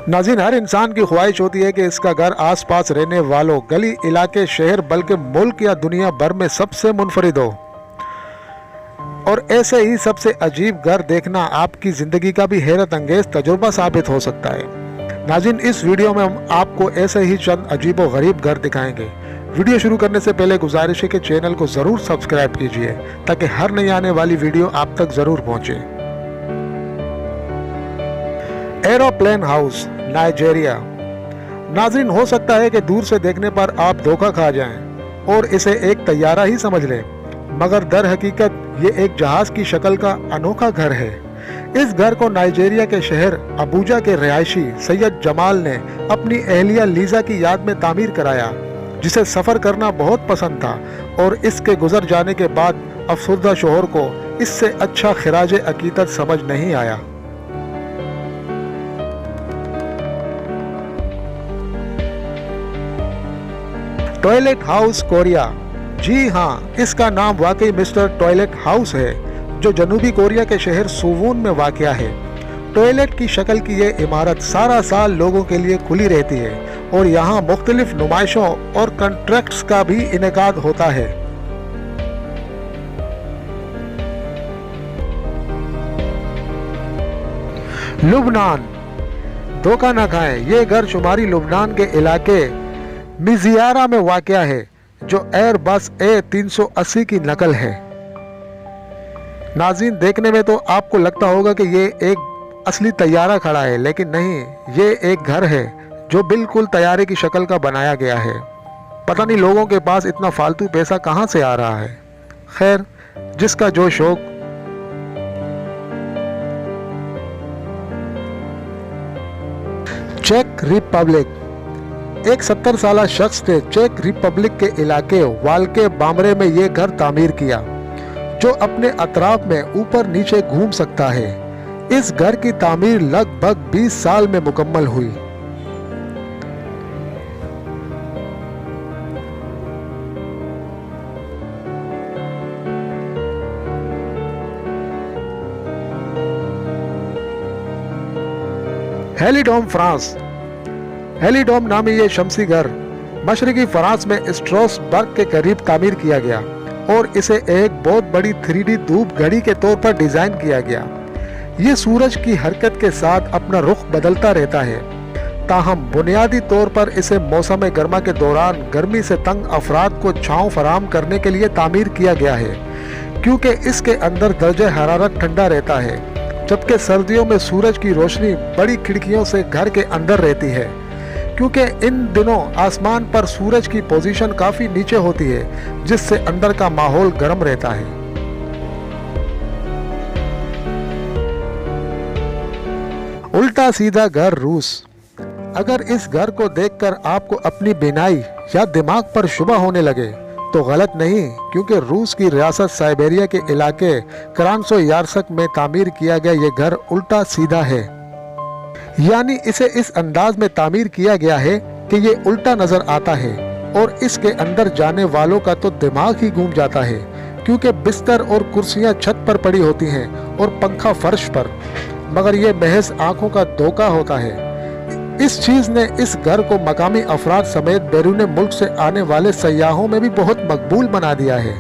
नाज़रीन, हर इंसान की ख्वाहिश होती है कि इसका घर आस पास रहने वालों, गली, इलाके, शहर बल्कि मुल्क या दुनिया भर में सबसे मुनफरिद हो। और ऐसे ही सबसे अजीब घर देखना आपकी ज़िंदगी का भी हैरत अंगेज़ तजुर्बा साबित हो सकता है। नाज़रीन, इस वीडियो में हम आपको ऐसे ही चंद अजीब व गरीब घर दिखाएंगे। वीडियो शुरू करने से पहले गुजारिश है कि चैनल को ज़रूर सब्सक्राइब कीजिए ताकि हर नई आने वाली वीडियो आप तक ज़रूर पहुँचे। Aeroplane house, Nigeria. नाज़रीन, हो सकता है कि दूर से देखने पर आप धोखा खा जाएं और इसे एक तैयारा ही समझ लें, मगर दर हकीकत ये एक जहाज़ की शक्ल का अनोखा घर है। इस घर को नाइजीरिया के शहर अबूजा के रिहायशी सैयद जमाल ने अपनी अहलिया लीजा की याद में तामीर कराया, जिसे सफ़र करना बहुत पसंद था और इसके गुजर जाने के बाद अफसरदा शोहर को इससे अच्छा खिराज अकीदत समझ नहीं आया। Toilet house, Korea. जी हाँ, इसका नाम वाकई मिस्टर टॉयलेट हाउस है, जो जनूबी कोरिया के शहर सुवून में वाक़या है। टॉयलेट की शक्ल की ये इमारत सारा साल लोगों के लिए खुली रहती है और यहाँ मुख्तलिफ नुमाइशों और कंट्रैक्ट्स का भी इनेकाद होता है। लुबनान। धोखा न खाएं, ये घर शुमारी लुबनान के इलाके मिजियारा में वाक़या है, जो एयरबस A380 की नकल है। नाज़रीन, देखने में तो आपको लगता होगा कि ये एक असली तैयारा खड़ा है, लेकिन नहीं, ये एक घर है जो बिल्कुल तैयारे की शक्ल का बनाया गया है। पता नहीं लोगों के पास इतना फालतू पैसा कहाँ से आ रहा है। खैर, जिसका जो शौक। चेक रिपब्लिक। एक 70 साला शख्स ने चेक रिपब्लिक के इलाके वाल्के बामरे में ये घर तामीर किया, जो अपने अतराफ में ऊपर नीचे घूम सकता है। इस घर की तामीर लगभग 20 साल में मुकम्मल हुई। हेलिडोम, फ्रांस। हेलिडोम नामी ये शमसी घर मशरकी फ्रांस में स्ट्रासबर्ग के करीब तामीर किया गया और इसे एक बहुत बड़ी 3D धूप घड़ी के तौर पर डिजाइन किया गया। ये सूरज की हरकत के साथ अपना रुख बदलता रहता है, ताहम बुनियादी तौर पर इसे मौसम गर्मा के दौरान गर्मी से तंग अफराद को छांव फराहम करने के लिए तामीर किया गया है, क्योंकि इसके अंदर दर्जे हरारत ठंडा रहता है, जबकि सर्दियों में सूरज की रोशनी बड़ी खिड़कियों से घर के अंदर रहती है, क्योंकि इन दिनों आसमान पर सूरज की पोजीशन काफी नीचे होती है, जिससे अंदर का माहौल गर्म रहता है। उल्टा सीधा घर, रूस। अगर इस घर को देखकर आपको अपनी बीनाई या दिमाग पर शुबा होने लगे तो गलत नहीं, क्योंकि रूस की रियासत साइबेरिया के इलाके क्रास्नोयार्स्क में तामीर किया गया ये घर उल्टा सीधा है। यानी इसे इस अंदाज में तामीर किया गया है कि ये उल्टा नजर आता है और इसके अंदर जाने वालों का तो दिमाग ही घूम जाता है, क्योंकि बिस्तर और कुर्सियां छत पर पड़ी होती हैं और पंखा फर्श पर, मगर ये महज आंखों का धोखा होता है। इस चीज़ ने इस घर को मकामी अफराद समेत बैरून मुल्क से आने वाले सयाहों में भी बहुत मकबूल बना दिया है।